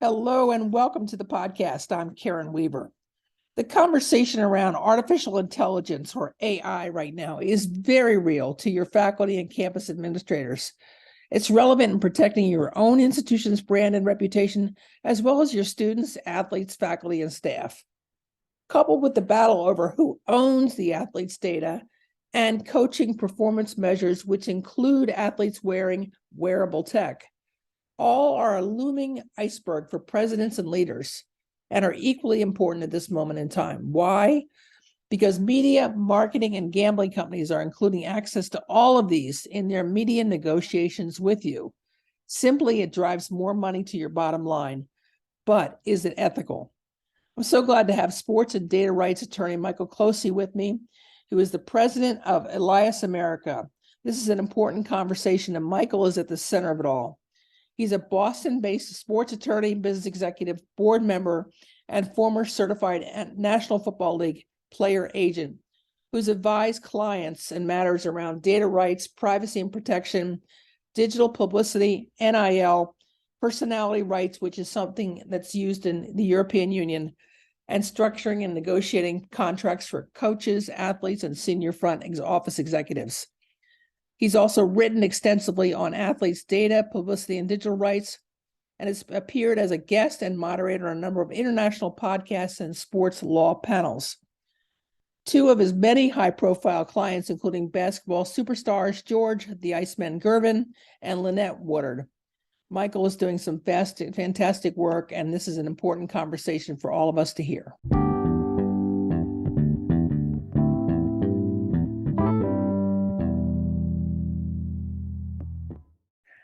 Hello and welcome to the podcast. I'm Karen Weaver. The conversation around artificial intelligence, or AI, right now is very real to your faculty and campus administrators. It's relevant in protecting your own institution's brand and reputation, as well as your students, athletes, faculty, and staff. Coupled with the battle over who owns the athlete's data and coaching performance measures, which include athletes wearing wearable tech, all are a looming iceberg for presidents and leaders and are equally important at this moment in time. Why? Because media, marketing, and gambling companies are including access to all of these in their media negotiations with you. Simply, it drives more money to your bottom line. But is it ethical? I'm so glad to have sports and data rights attorney Michael Clohisy with me, who is the president of Elias America. This is an important conversation, and Michael is at the center of it all. He's a Boston-based sports attorney, business executive, board member, and former certified National Football League player agent who's advised clients in matters around data rights, privacy and protection, digital publicity, NIL, personality rights, which is something that's used in the European Union, and structuring and negotiating contracts for coaches, athletes, and senior front office executives. He's also written extensively on athletes' data, publicity, and digital rights, and has appeared as a guest and moderator on a number of international podcasts and sports law panels. Two of his many high-profile clients, including basketball superstars George the Iceman Gervin and Lynette Woodard. Michael is doing some fantastic work, and this is an important conversation for all of us to hear.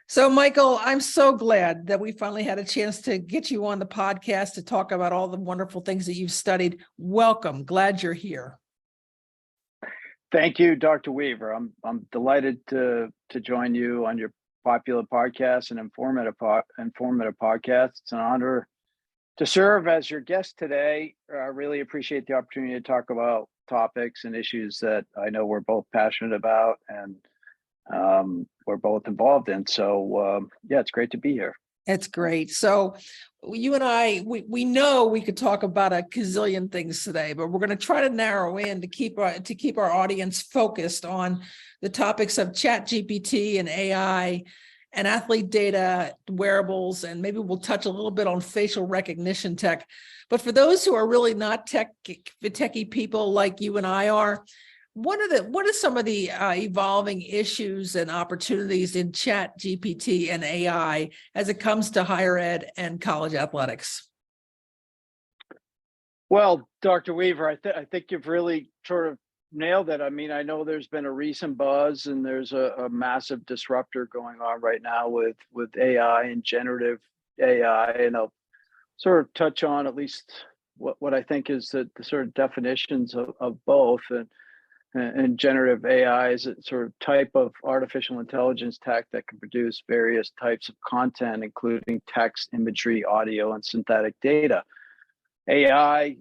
So, Michael, I'm so glad that we finally had a chance to get you on the podcast to talk about all the wonderful things that you've studied. Welcome. Glad you're here. Thank you, Dr. Weaver. I'm delighted to join you on your popular podcast and informative podcast. It's an honor to serve as your guest today. I really appreciate the opportunity to talk about topics and issues that I know we're both passionate about and we're both involved in. So yeah, it's great to be here. It's great. So you and I, we know we could talk about a gazillion things today, but we're going to try to narrow in to keep our audience focused on the topics of GPT and AI and athlete data, wearables, and maybe we'll touch a little bit on facial recognition tech. But for those who are really not techie people like you and I are, what are some of the evolving issues and opportunities in Chat GPT and AI as it comes to higher ed and college athletics? Well, Dr. Weaver, I think you've really sort of nailed it. I mean, I know there's been a recent buzz and there's a massive disruptor going on right now with AI and generative AI, and I'll sort of touch on at least what I think is the sort of definitions of both. And generative AI is a sort of type of artificial intelligence tech that can produce various types of content, including text, imagery, audio, and synthetic data. AI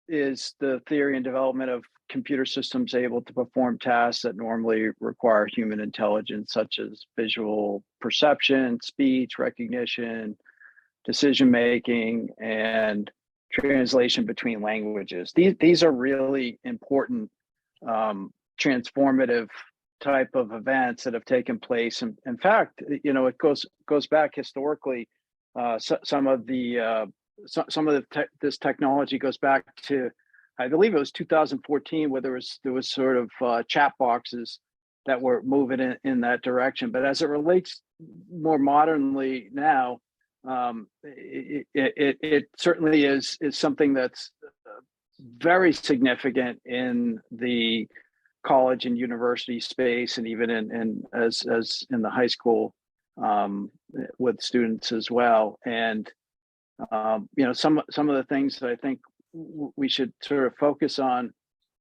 is the theory and development of computer systems able to perform tasks that normally require human intelligence, such as visual perception, speech recognition, decision-making, and translation between languages. These are really important transformative type of events that have taken place. And in fact, it goes back historically. Some of this technology goes back to, I believe it was 2014, where there was sort of chat boxes that were moving in that direction. But as it relates more modernly now, it certainly is something that's very significant in the college and university space, and even as in the high school with students as well. And some of the things that I think we should sort of focus on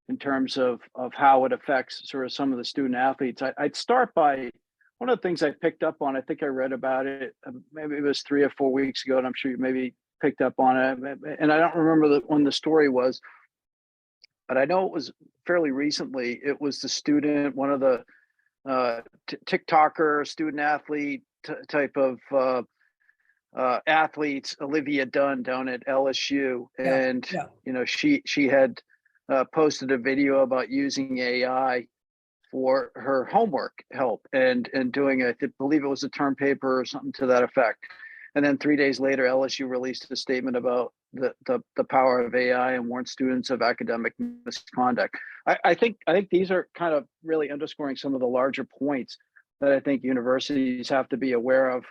in terms of how it affects sort of some of the student athletes. I'd start by one of the things I picked up on. I think I read about it maybe it was 3 or 4 weeks ago, and I'm sure you maybe picked up on it, and I don't remember when the story was, but I know it was fairly recently. It was the student, one of the TikToker, student athlete type of athletes, Olivia Dunn down at LSU, Yeah, and yeah. she had posted a video about using AI for her homework help and doing I believe it was a term paper or something to that effect. And then 3 days later, LSU released a statement about the power of AI and warned students of academic misconduct. I think these are kind of really underscoring some of the larger points that I think universities have to be aware of,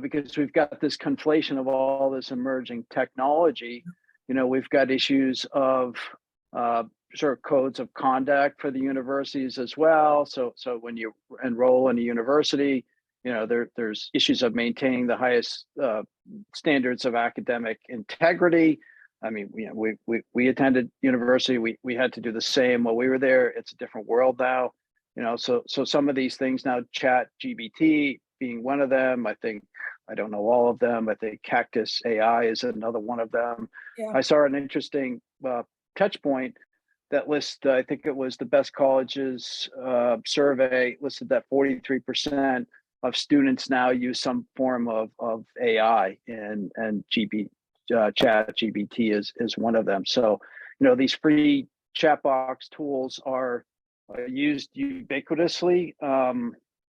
because we've got this conflation of all this emerging technology. We've got issues of sort of codes of conduct for the universities as well. So when you enroll in a university, there's issues of maintaining the highest standards of academic integrity. I mean, we attended university. We had to do the same while we were there. It's a different world now. So some of these things now, Chat GPT being one of them. I don't know all of them. I think Cactus AI is another one of them. Yeah. I saw an interesting touch point that list, I think it was the best colleges survey, listed that 43% of students now use some form of AI, and Chat GPT is one of them. So, these free chat box tools are used ubiquitously.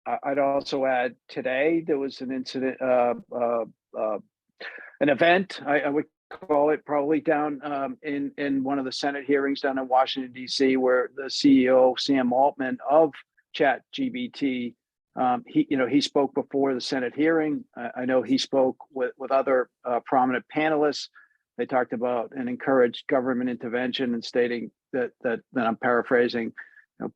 I'd also add today there was an incident, an event, I would call it, probably down in one of the Senate hearings down in Washington, D.C., where the CEO, Sam Altman of Chat GPT, he spoke before the Senate hearing. I know he spoke with other prominent panelists. They talked about and encouraged government intervention and stating that I'm paraphrasing, it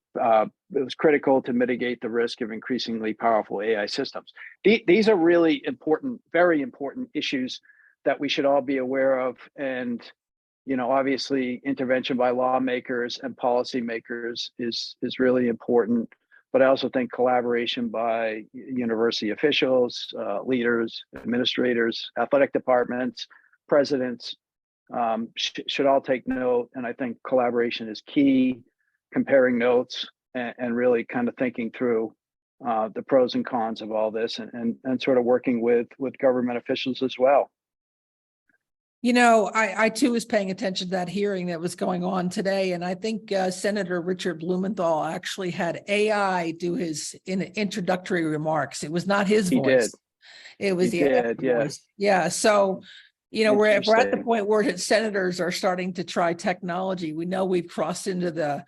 was critical to mitigate the risk of increasingly powerful AI systems. These are really important, very important issues that we should all be aware of. And, obviously intervention by lawmakers and policymakers is really important. But I also think collaboration by university officials, leaders, administrators, athletic departments, presidents should all take note. And I think collaboration is key, comparing notes and really kind of thinking through the pros and cons of all this, and sort of working with government officials as well. I too was paying attention to that hearing that was going on today. And I think Senator Richard Blumenthal actually had AI do his introductory remarks. It was not his voice. It was the voice. Yeah. So, we're at the point where senators are starting to try technology. We know we've crossed into the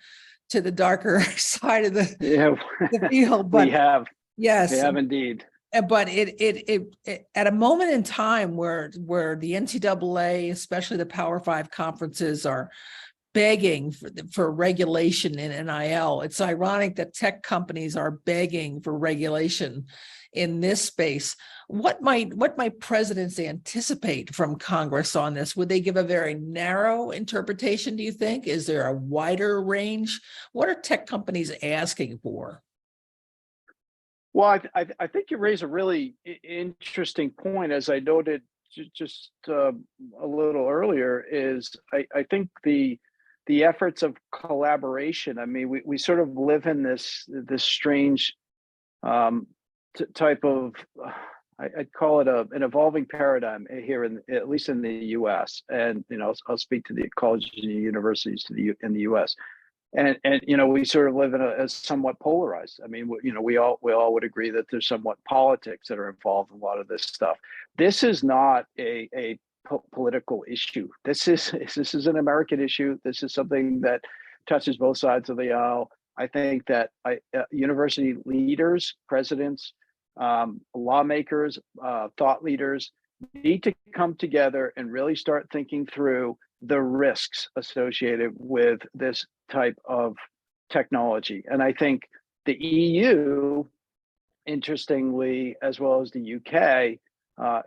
darker side of the field, but we have. Yes. We have indeed. But it at a moment in time where the NCAA, especially the Power Five conferences, are begging for regulation in NIL. It's ironic that tech companies are begging for regulation in this space. What might presidents anticipate from Congress on this? Would they give a very narrow interpretation, do you think? Is there a wider range? What are tech companies asking for? Well, I think you raise a really interesting point, as I noted just a little earlier. Is I think the efforts of collaboration. I mean, we sort of live in this strange type of, I'd call it an evolving paradigm here at least in the U.S. And I'll speak to the colleges and universities in the U.S. And we sort of live in a somewhat polarized. I mean, we all would agree that there's somewhat politics that are involved in a lot of this stuff. This is not a political issue. This is an American issue. This is something that touches both sides of the aisle. I think that university leaders, presidents, lawmakers, thought leaders need to come together and really start thinking through the risks associated with this type of technology. And I think the EU, interestingly, as well as the UK,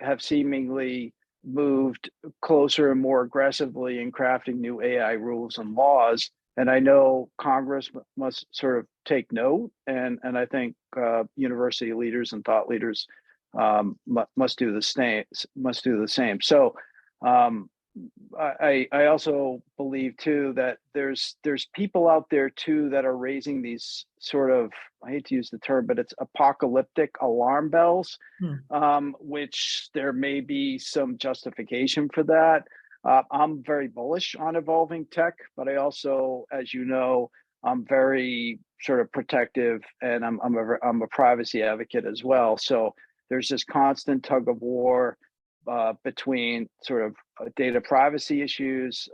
have seemingly moved closer and more aggressively in crafting new AI rules and laws. And I know Congress must sort of take note, and I think university leaders and thought leaders must do the same. So I also believe too that there's people out there too that are raising these sort of, I hate to use the term, but it's apocalyptic alarm bells, Hmm. which there may be some justification for that. I'm very bullish on evolving tech, but I also, as you know, I'm very sort of protective, and I'm a privacy advocate as well. So there's this constant tug of war between sort of data privacy issues.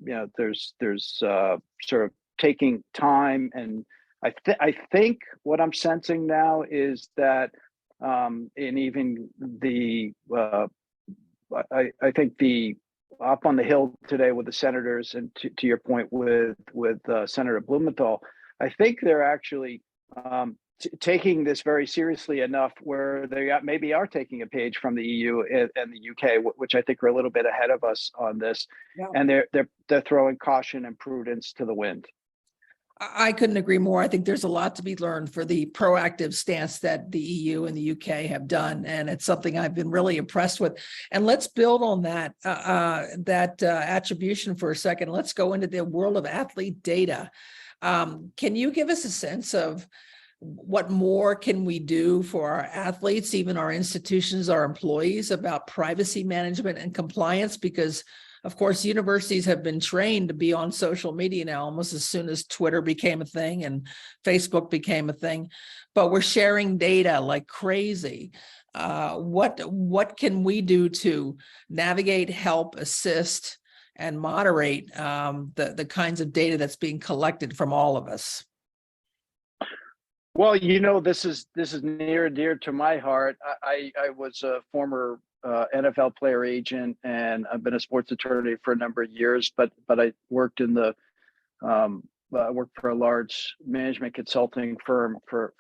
There's sort of taking time, and I think what I'm sensing now is that, and even the I think the up on the Hill today with the senators, and to your point with Senator Blumenthal, I think they're actually taking this very seriously enough where they maybe are taking a page from the EU and the UK, which I think are a little bit ahead of us on this, Yeah. and they're throwing caution and prudence to the wind. I couldn't agree more. I think there's a lot to be learned for the proactive stance that the EU and the UK have done, and it's something I've been really impressed with. And let's build on that attribution for a second. Let's go into the world of athlete data. Can you give us a sense of what more can we do for our athletes, even our institutions, our employees, about privacy management and compliance? Because of course, universities have been trained to be on social media now almost as soon as Twitter became a thing and Facebook became a thing, but we're sharing data like crazy. What can we do to navigate, help, assist, and moderate the kinds of data that's being collected from all of us? Well, this is near and dear to my heart. I was a former NFL player agent, and I've been a sports attorney for a number of years. But I worked in the worked for a large management consulting firm for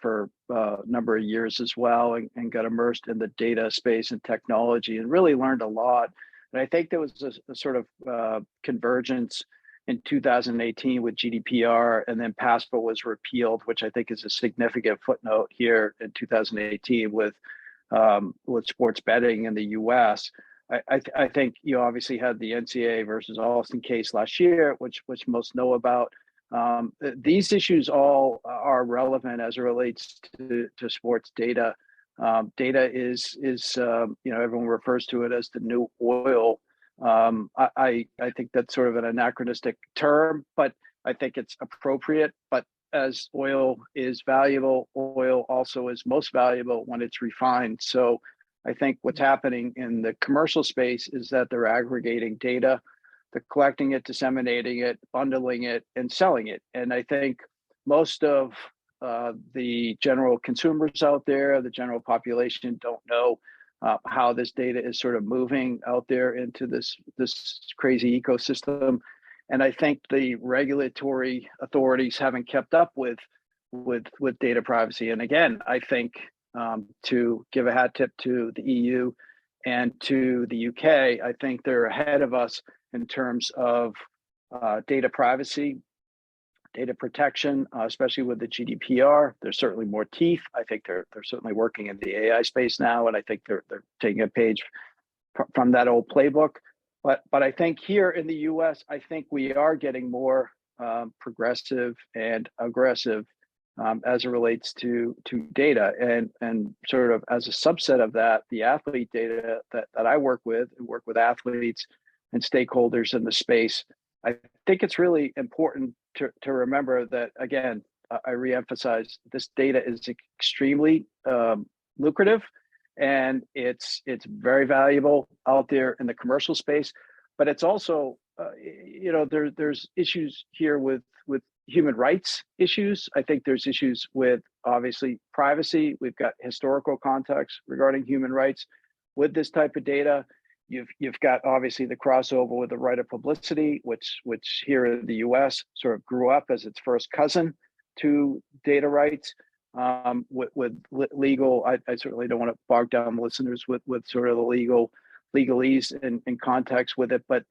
a number of years as well, and got immersed in the data space and technology, and really learned a lot. And I think there was a sort of convergence in 2018 with GDPR, and then PASPA was repealed, which I think is a significant footnote here in 2018 with sports betting in the U.S. I think you obviously had the NCAA versus Alston case last year, which most know about. These issues all are relevant as it relates to sports data. Data is everyone refers to it as the new oil. I think that's sort of an anachronistic term, but I think it's appropriate. But as oil is valuable, oil also is most valuable when it's refined. So I think what's happening in the commercial space is that they're aggregating data, they're collecting it, disseminating it, bundling it, and selling it. And I think most of the general consumers out there, the general population, don't know how this data is sort of moving out there into this crazy ecosystem. And I think the regulatory authorities haven't kept up with data privacy. And again, I think to give a hat tip to the EU and to the UK, I think they're ahead of us in terms of data privacy, data protection, especially with the GDPR. There's certainly more teeth. I think they're certainly working in the AI space now, and I think they're taking a page from that old playbook. But I think here in the U.S., I think we are getting more progressive and aggressive as it relates to data, and sort of as a subset of that, the athlete data that I work with athletes and stakeholders in the space. I think it's really important to remember that, again, I reemphasize, this data is extremely lucrative, and it's very valuable out there in the commercial space. But it's also, there's issues here with human rights issues. I think there's issues with, obviously, privacy. We've got historical context regarding human rights with this type of data. You've got obviously the crossover with the right of publicity, which here in the U.S. sort of grew up as its first cousin to data rights. With legal, I certainly don't want to bog down listeners with sort of the legalese and context with it, but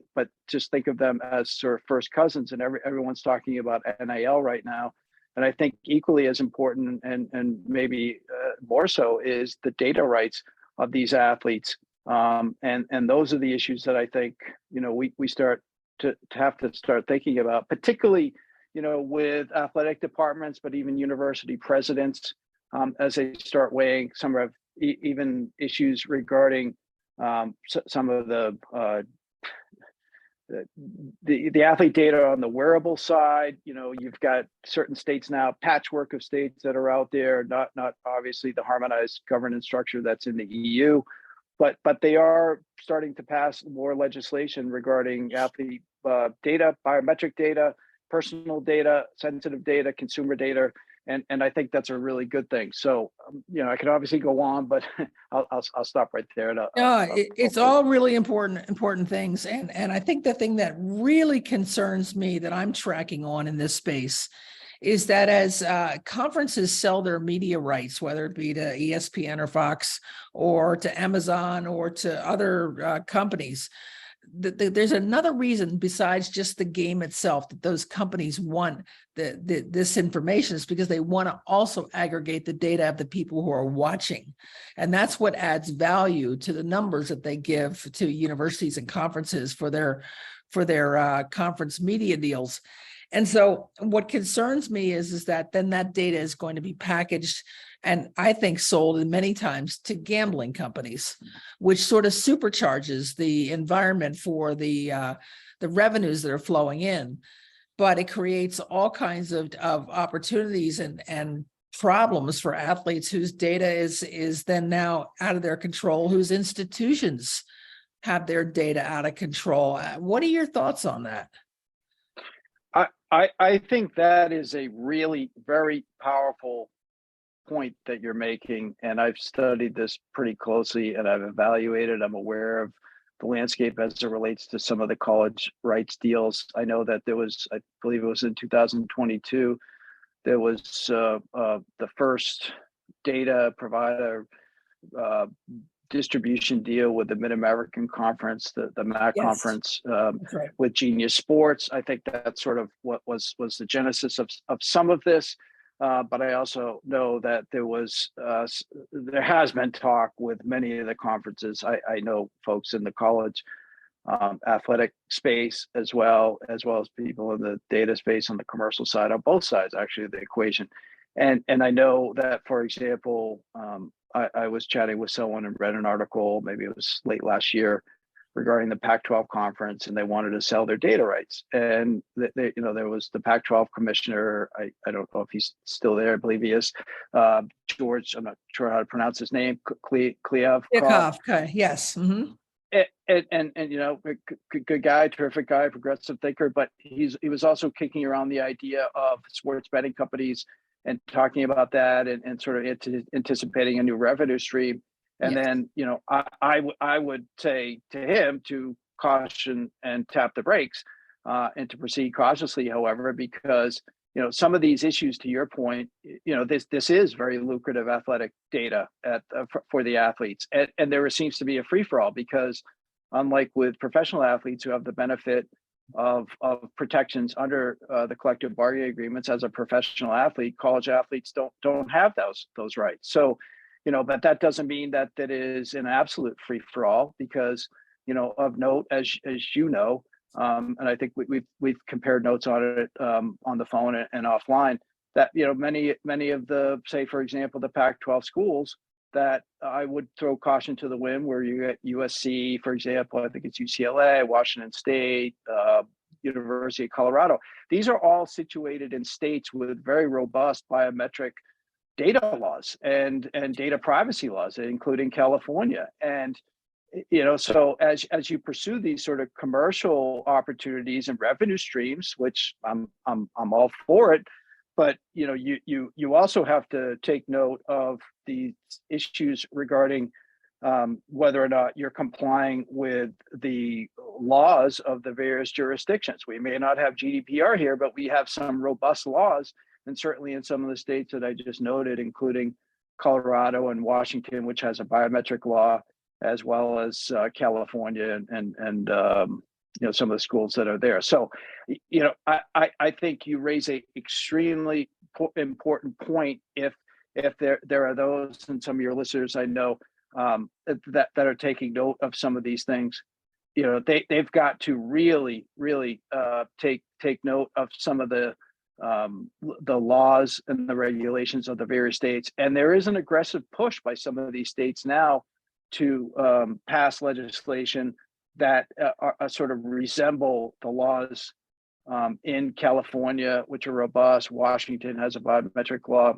just think of them as sort of first cousins. And everyone's talking about NIL right now, and I think equally as important and maybe more so is the data rights of these athletes. And those are the issues that I think, we start to have to start thinking about, particularly, with athletic departments, but even university presidents, as they start weighing some of even issues regarding some of the athlete data on the wearable side. You've got certain states now, patchwork of states that are out there, not obviously the harmonized governance structure that's in the EU, but they are starting to pass more legislation regarding athlete data, biometric data, personal data, sensitive data, consumer data. And I think that's a really good thing. So, I can obviously go on, but I'll stop right there. It's all really important things. And I think the thing that really concerns me that I'm tracking on in this space is that as conferences sell their media rights, whether it be to ESPN or Fox or to Amazon or to other companies, there's another reason besides just the game itself that those companies want this information, is because they want to also aggregate the data of the people who are watching. And that's what adds value to the numbers that they give to universities and conferences for their conference media deals. And so what concerns me is that then that data is going to be packaged and I think sold in many times to gambling companies, which sort of supercharges the environment for the revenues that are flowing in. But it creates all kinds of opportunities and problems for athletes whose data is then now out of their control, whose institutions have their data out of control. What are your thoughts on that? I think that is a really very powerful point that you're making, and I've studied this pretty closely and I've evaluated. I'm aware of the landscape as it relates to some of the college rights deals. I know that there was, I believe it was in 2022, there was the first data provider distribution deal with the Mid-American Conference, the MAC Yes. conference, Right. with Genius Sports. I think that's sort of what was the genesis of some of this. But I also know that there has been talk with many of the conferences. I know folks in the college athletic space as well as people in the data space on the commercial side, on both sides actually of the equation. And I know that, for example, I was chatting with someone and read an article, maybe it was late last year, regarding the Pac-12 conference, and they wanted to sell their data rights. And there was the Pac-12 commissioner. I don't know if he's still there. I believe he is. George, I'm not sure how to pronounce his name. Kliavkoff. Okay. Yes. Mm-hmm. And good guy, terrific guy, progressive thinker. But he was also kicking around the idea of sports betting companies and talking about that and sort of anticipating a new revenue stream. And Yes. then, I would say to him to caution and tap the brakes and to proceed cautiously, however, because, some of these issues, to your point, this is very lucrative athletic data for the athletes. And there seems to be a free for all because unlike with professional athletes who have the benefit of protections under the collective bargaining agreements, as a professional athlete, college athletes don't have those rights. So, but that doesn't mean that is an absolute free for all, because, of note, as you know, and I think we've compared notes on it on the phone and offline, that many of the, say for example, the Pac-12 schools that I would throw caution to the wind, where you get USC, for example, I think it's UCLA, Washington State, University of Colorado. These are all situated in states with very robust biometric data laws and data privacy laws, including California. And so as you pursue these sort of commercial opportunities and revenue streams, which I'm all for it, but you also have to take note of the issues regarding whether or not you're complying with the laws of the various jurisdictions. We may not have GDPR here, but we have some robust laws, and certainly in some of the states that I just noted, including Colorado and Washington, which has a biometric law, as well as California and some of the schools that are there. So, I think you raise a extremely important point. If there are those, and some of your listeners I know, that are taking note of some of these things. You know, they've got to really take note of some of the laws and the regulations of the various states. And there is an aggressive push by some of these states now to pass legislation that sort of resemble the laws in California, which are robust. Washington has a biometric law.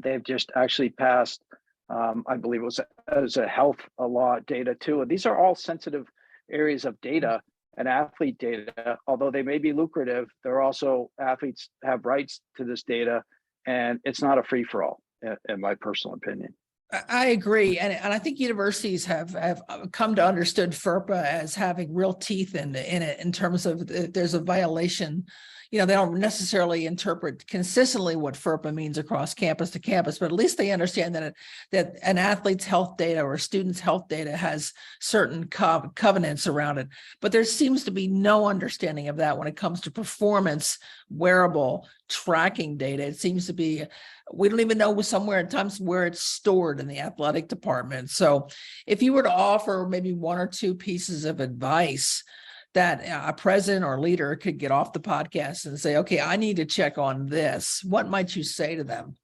They've just actually passed, I believe it was as a health law, data too. And these are all sensitive areas of data and athlete data. Although they may be lucrative, they're also, athletes have rights to this data, and it's not a free for all, in my personal opinion. I agree. And I think universities have come to understood FERPA as having real teeth in it in terms of if there's a violation. You know, they don't necessarily interpret consistently what FERPA means across campus to campus, but at least they understand that an athlete's health data or a student's health data has certain covenants around it. But there seems to be no understanding of that when it comes to performance wearable tracking data. It seems to be, we don't even know somewhere at times where it's stored in the athletic department. So if you were to offer maybe one or two pieces of advice that a president or leader could get off the podcast and say, okay, I need to check on this, what might you say to them?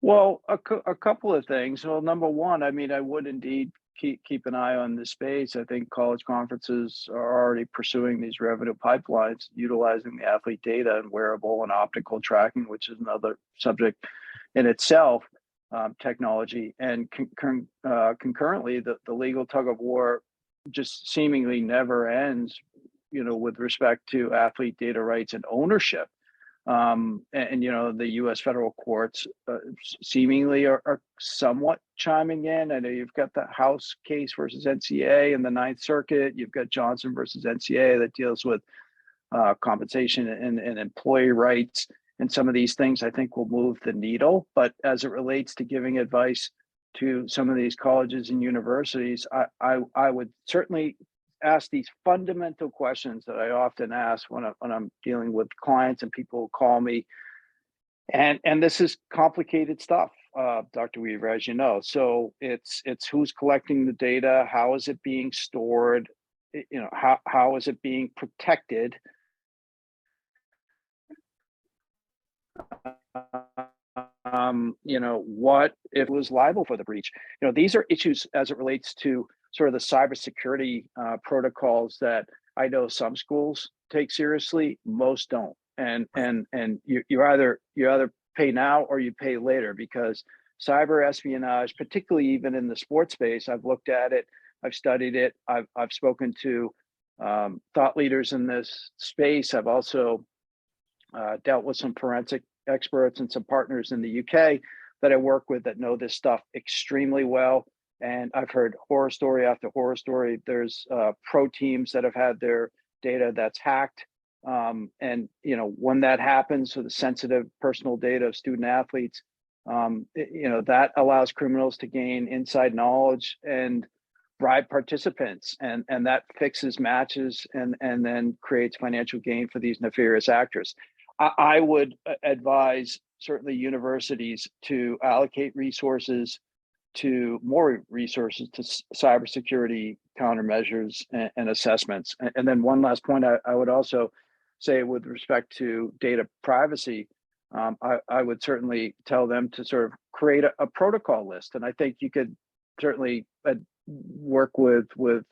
Well, a couple of things. Well, number one, I mean, I would indeed keep an eye on this space. I think college conferences are already pursuing these revenue pipelines, utilizing the athlete data and wearable and optical tracking, which is another subject in itself, technology. And concurrently, the legal tug of war just seemingly never ends, you know, with respect to athlete data rights and ownership. And you know, the U.S. federal courts seemingly are somewhat chiming in. I know you've got the House case versus NCAA in the Ninth Circuit. You've got Johnson versus NCAA that deals with compensation and employee rights. And some of these things I think will move the needle. But as it relates to giving advice to some of these colleges and universities, I would certainly ask these fundamental questions that I often ask when I'm dealing with clients and people who call me. And this is complicated stuff, Dr. Weaver, as you know. So it's who's collecting the data, how is it being stored, you know, how is it being protected? You know, what if it was liable for the breach? You know, these are issues as it relates to sort of the cybersecurity protocols that I know some schools take seriously, most don't. And you either pay now or you pay later, because cyber espionage, particularly even in the sports space, I've looked at it, I've studied it, I've spoken to thought leaders in this space. I've also dealt with some forensic experts and some partners in the UK that I work with that know this stuff extremely well. And I've heard horror story after horror story. There's pro teams that have had their data that's hacked. And, you know, when that happens, so the sensitive personal data of student athletes, you know, that allows criminals to gain inside knowledge and bribe participants, and that fixes matches and then creates financial gain for these nefarious actors. I would advise certainly universities to allocate more resources to cybersecurity countermeasures and assessments. And then one last point I would also say with respect to data privacy, I would certainly tell them to sort of create a protocol list. And I think you could certainly work with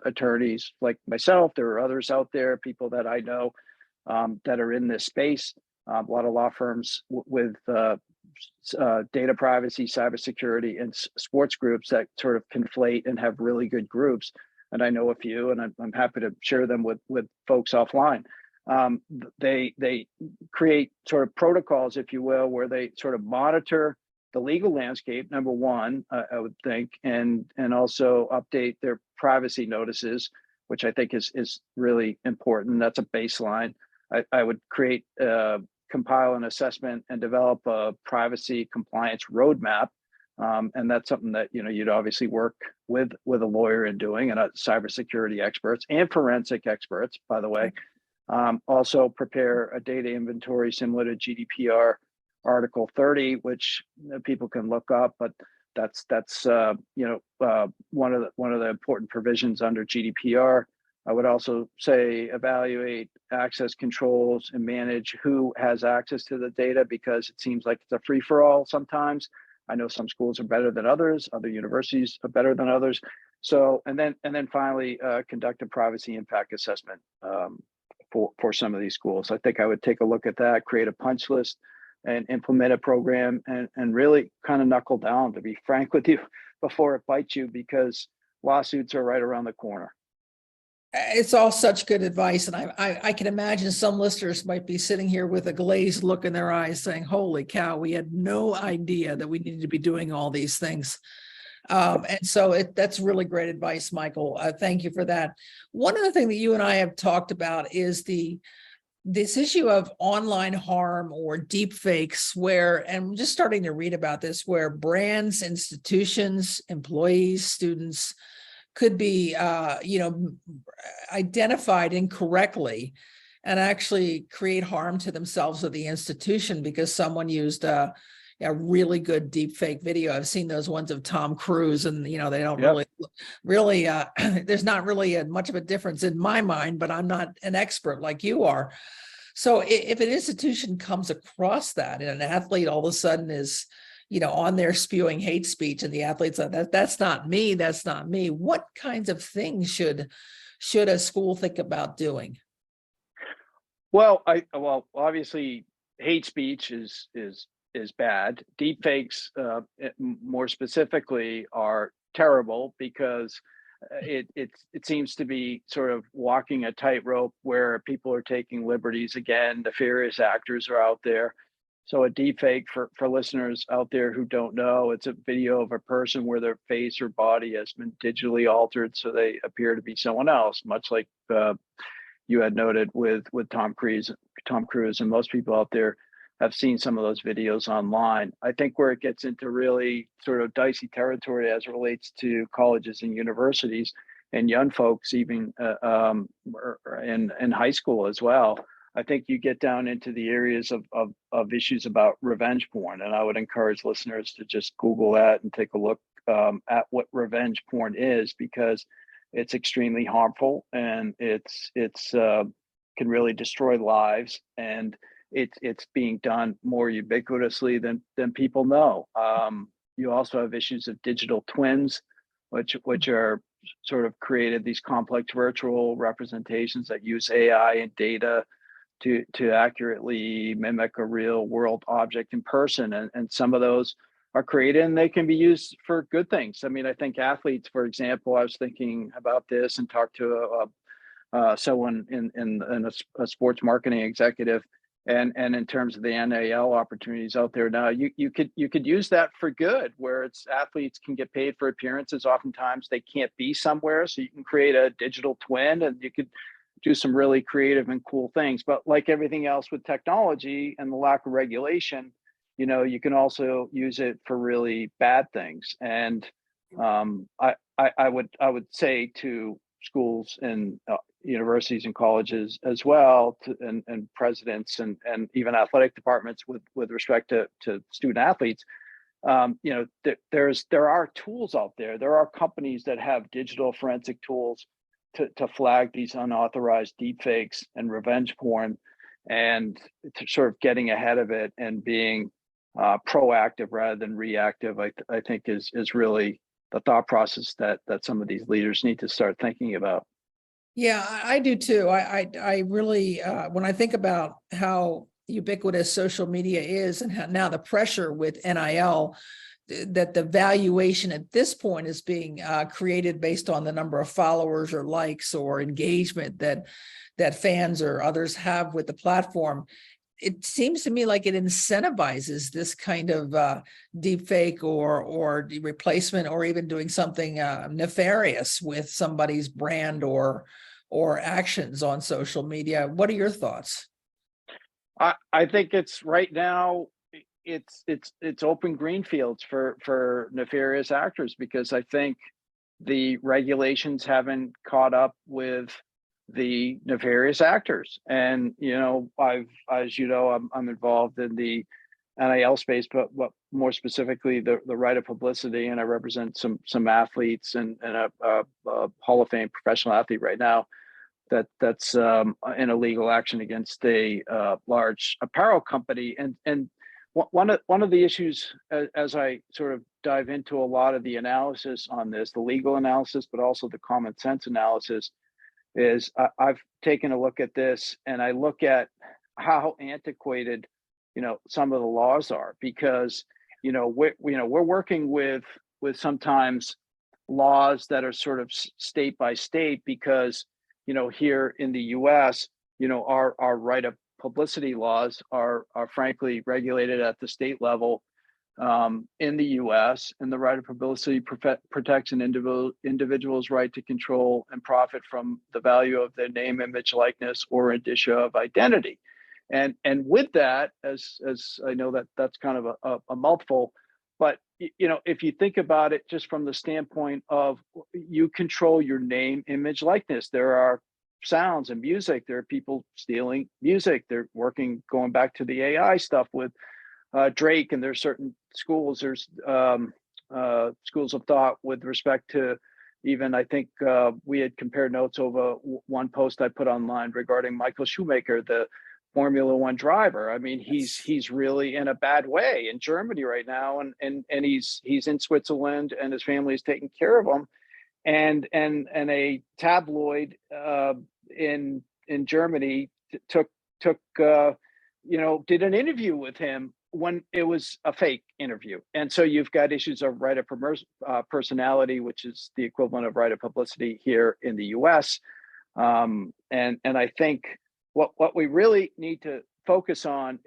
attorneys like myself. There are others out there, people that I know that are in this space. A lot of law firms with data privacy, cybersecurity, and sports groups that sort of conflate and have really good groups. And I know a few, and I'm happy to share them with folks offline. They create sort of protocols, if you will, where they sort of monitor the legal landscape, number one, I would think, and also update their privacy notices, which I think is really important. That's a baseline. I would compile an assessment and develop a privacy compliance roadmap. And that's something that, you know, you'd obviously work with a lawyer in doing, and cybersecurity experts and forensic experts, by the way. Also prepare a data inventory similar to GDPR Article 30, which people can look up, but That's one of the important provisions under GDPR. I would also say evaluate access controls and manage who has access to the data, because it seems like it's a free for all sometimes. I know some schools are better than others, other universities are better than others. So, and then finally, conduct a privacy impact assessment for some of these schools. I think I would take a look at that, create a punch list, and implement a program, and really kind of knuckle down, to be frank with you, before it bites you, because lawsuits are right around the corner. It's all such good advice. And I can imagine some listeners might be sitting here with a glazed look in their eyes saying, holy cow, we had no idea that we needed to be doing all these things. And so that's really great advice, Michael. Thank you for that. One other thing that you and I have talked about is this issue of online harm or deep fakes, where, and I'm just starting to read about this, where brands, institutions, employees, students could be, identified incorrectly and actually create harm to themselves or the institution because someone used a really good deep fake video. I've seen those ones of Tom Cruise, and they don't really there's not really much of a difference in my mind, but I'm not an expert like you are. So if an institution comes across that and an athlete all of a sudden is on there spewing hate speech, and the athletes are, that's not me, what kinds of things should a school think about doing? Well, obviously hate speech is bad. Deep fakes, more specifically, are terrible, because it seems to be sort of walking a tightrope where people are taking liberties. Again, nefarious actors are out there. So a deep fake, for listeners out there who don't know, it's a video of a person where their face or body has been digitally altered so they appear to be someone else, much like you had noted with Tom Cruise, and most people out there have seen some of those videos online. I think where it gets into really sort of dicey territory as it relates to colleges and universities and young folks, even in high school as well, I think you get down into the areas of issues about revenge porn. And I would encourage listeners to just Google that and take a look at what revenge porn is, because it's extremely harmful, and it's can really destroy lives, and it's being done more ubiquitously than people know. You also have issues of digital twins, which are sort of created these complex virtual representations that use AI and data to accurately mimic a real world object in person. And some of those are created, and they can be used for good things. I mean, I think athletes, for example, I was thinking about this and talked to someone in a sports marketing executive, and in terms of the NIL opportunities out there now, you could use that for good, where it's athletes can get paid for appearances. Oftentimes they can't be somewhere, so you can create a digital twin, and you could do some really creative and cool things. But like everything else with technology and the lack of regulation, you can also use it for really bad things. And I would say to schools and universities and colleges as well, and presidents and even athletic departments with respect to student athletes, there are tools out there. There are companies that have digital forensic tools to flag these unauthorized deepfakes and revenge porn, and to sort of getting ahead of it and being proactive rather than reactive. I think is really the thought process that some of these leaders need to start thinking about. Yeah, I do too. I really, when I think about how ubiquitous social media is, and how now the pressure with NIL, that the valuation at this point is being created based on the number of followers or likes or engagement that fans or others have with the platform. It seems to me like it incentivizes this kind of deep fake or replacement, or even doing something nefarious with somebody's brand or actions on social media. What are your thoughts? I think it's right now, it's open green fields for nefarious actors, because I think the regulations haven't caught up with the nefarious actors. And I'm involved in the NIL space, but more specifically the right of publicity. And I represent some athletes and a Hall of Fame professional athlete right now that's in a legal action against a large apparel company. And one of the issues, as I sort of dive into a lot of the analysis on this, the legal analysis, but also the common sense analysis, is I've taken a look at this and I look at how antiquated, some of the laws are, because, we're working with sometimes laws that are sort of state by state, because, here in the US, our right of publicity laws are frankly regulated at the state level in the US, and the right of publicity protects an individual's right to control and profit from the value of their name, image, likeness, or indicia of identity. And with that, as I know that's kind of a mouthful, but if you think about it just from the standpoint of you control your name, image, likeness, there are sounds and music, there are people stealing music, they're going back to the AI stuff with Drake, and there's certain schools, there's schools of thought with respect to, even I think we had compared notes over one post I put online regarding Michael Schumacher, the Formula One driver. I mean, he's really in a bad way in Germany right now, and he's in Switzerland, and his family is taking care of him. And a tabloid in Germany took did an interview with him when it was a fake interview. And so you've got issues of right of personality, which is the equivalent of right of publicity here in the US. And I think what we really need to focus on,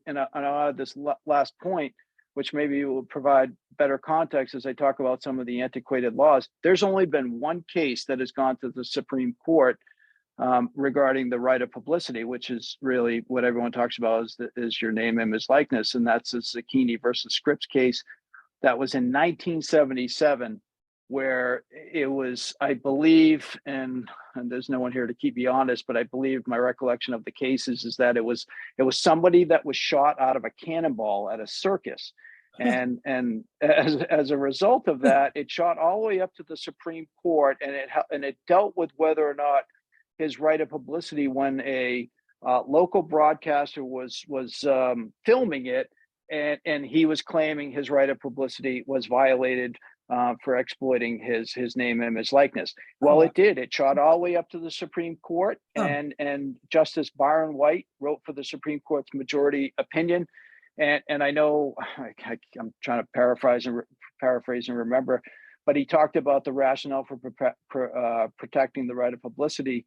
and I'll add this last point, which maybe will provide better context as I talk about some of the antiquated laws. There's only been one case that has gone to the Supreme Court regarding the right of publicity, which is really what everyone talks about is your name, image, likeness, and that's the Zucchini versus Scripps case that was in 1977, where it was, I believe, and there's no one here to keep me honest, but I believe my recollection of the cases is that it was somebody that was shot out of a cannonball at a circus. And as a result of that, it shot all the way up to the Supreme Court, and it dealt with whether or not his right of publicity, when a local broadcaster was filming it, and he was claiming his right of publicity was violated for exploiting his name, image, likeness. Well, it did. It shot all the way up to the Supreme Court, and Justice Byron White wrote for the Supreme Court's majority opinion. And I know I'm trying to paraphrase and remember, but he talked about the rationale for protecting the right of publicity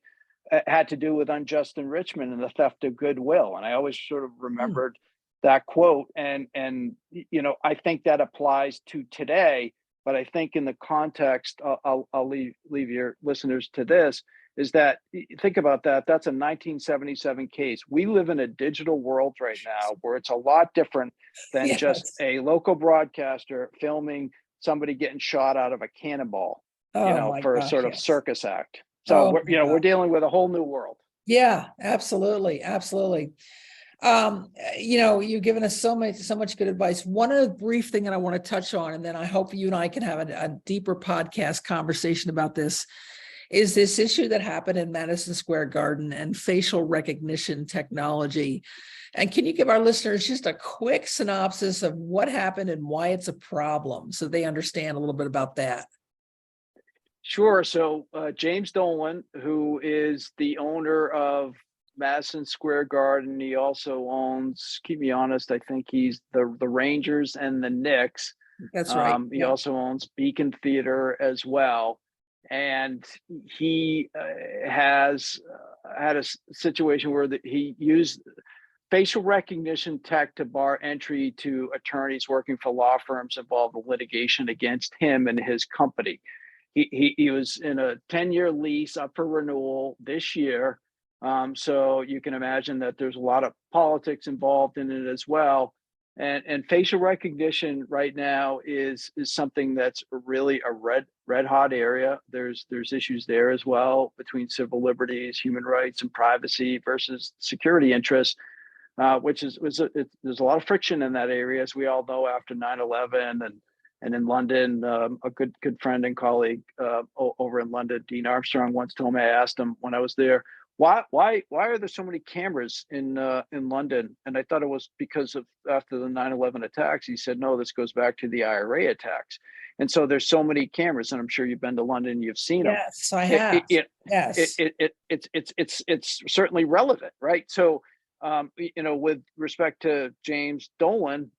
had to do with unjust enrichment and the theft of goodwill. And I always sort of remembered that quote. And I think that applies to today. But I think in the context, I'll leave your listeners to this, is that, think about that. That's a 1977 case. We live in a digital world right now where it's a lot different than just a local broadcaster filming somebody getting shot out of a cannonball, for a sort of circus act. So we're dealing with a whole new world. Yeah, absolutely. Absolutely. You've given us so much good advice. One other brief thing that I want to touch on, and then I hope you and I can have a deeper podcast conversation about this, is this issue that happened in Madison Square Garden and facial recognition technology. And can you give our listeners just a quick synopsis of what happened and why it's a problem, so they understand a little bit about that? Sure. So James Dolan, who is the owner of Madison Square Garden, he also owns, keep me honest, I think he's the Rangers and the Knicks. That's right. He also owns Beacon Theater as well. And he has had a situation where he used facial recognition tech to bar entry to attorneys working for law firms involved in litigation against him and his company. He was in a 10-year lease up for renewal this year. So you can imagine that there's a lot of politics involved in it as well. And facial recognition right now is something that's really a red hot area. There's issues there as well between civil liberties, human rights, and privacy versus security interests. which there's a lot of friction in that area, as we all know, after 9/11 and in London. A good friend and colleague over in London, Dean Armstrong, once told me, I asked him when I was there, why are there so many cameras in London? And I thought it was because of after the 9/11 attacks. He said, no, this goes back to the IRA attacks. And so there's so many cameras, and I'm sure you've been to London, you've seen them. Yes, I have. Yes. It's certainly relevant, right? So, with respect to James Dolan,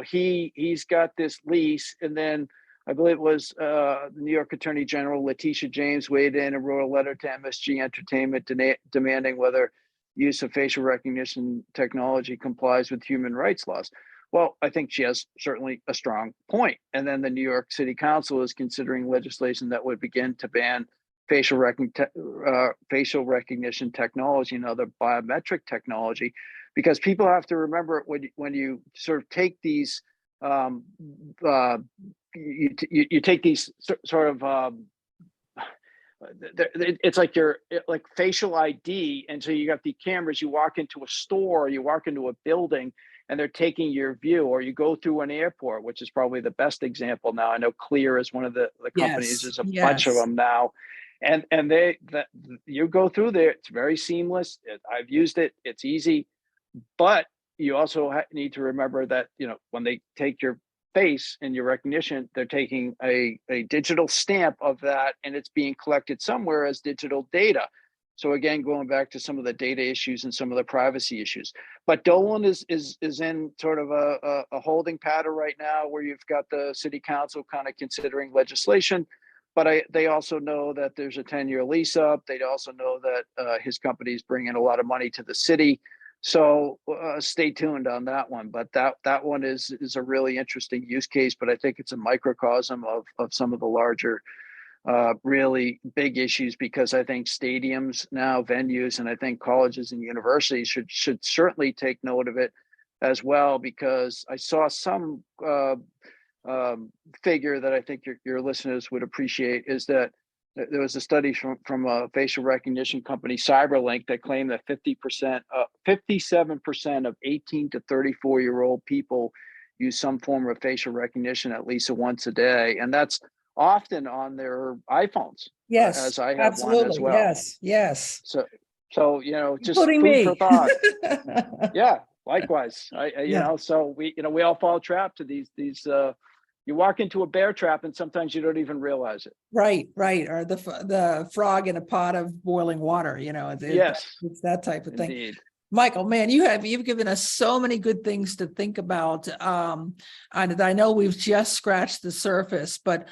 he's got this lease, and then I believe it was the New York Attorney General Letitia James weighed in and wrote a letter to MSG Entertainment demanding whether use of facial recognition technology complies with human rights laws. Well, I think she has certainly a strong point. And then the New York City Council is considering legislation that would begin to ban facial recognition technology and other biometric technology, because people have to remember when you sort of take these, you take these sort of, it's like like facial ID, and so you got the cameras. You walk into a store, you walk into a building, and they're taking your view, or you go through an airport, which is probably the best example now. I know Clear is one of the companies. There's a bunch of them now, and you go through there. It's very seamless. I've used it. It's easy, but you also need to remember that when they take your face and your recognition, they're taking a digital stamp of that, and it's being collected somewhere as digital data. So again, going back to some of the data issues and some of the privacy issues. But Dolan is in sort of a holding pattern right now, where you've got the city council kind of considering legislation, but they also know that there's a 10-year lease up. They also know that his company is bringing a lot of money to the city. So stay tuned on that one. But that one is a really interesting use case, but I think it's a microcosm of some of the larger really big issues, because I think stadiums now, venues, and I think colleges and universities should certainly take note of it as well, because I saw some figure that I think your listeners would appreciate, is that there was a study from a facial recognition company, Cyberlink, that claimed that 57% of 18 to 34-year-old people use some form of facial recognition at least once a day, and that's often on their iPhones. Yes, as I have absolutely. one as well. Yes. So just including food me. for thought. Yeah, likewise. Yeah. So we all fall trap to these. You walk into a bear trap, and sometimes you don't even realize it. Right. Or the frog in a pot of boiling water. Yes, it's that type of thing. Indeed. Michael, man, you've given us so many good things to think about. And I know we've just scratched the surface, but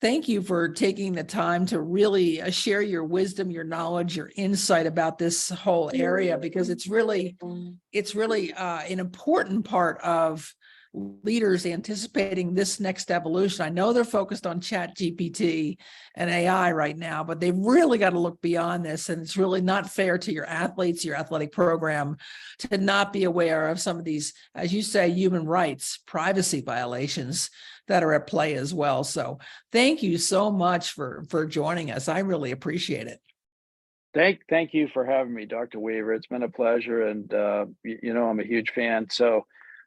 thank you for taking the time to really share your wisdom, your knowledge, your insight about this whole area, because it's really an important part of leaders anticipating this next evolution. I know they're focused on Chat GPT and AI right now, but they've really got to look beyond this. And it's really not fair to your athletes, your athletic program, to not be aware of some of these, as you say, human rights, privacy violations that are at play as well. So thank you so much for joining us. I really appreciate it. Thank you for having me, Dr. Weaver. It's been a pleasure. And, I'm a huge fan. So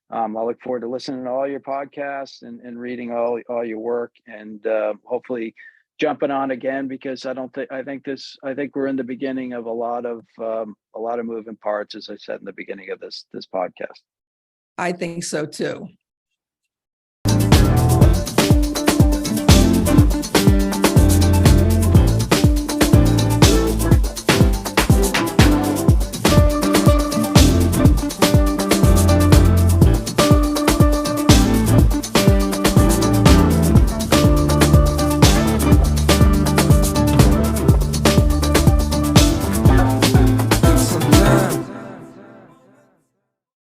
I look forward to listening to all your podcasts and reading all your work, and hopefully jumping on again, because I think we're in the beginning of a lot of moving parts, as I said in the beginning of this podcast. I think so too.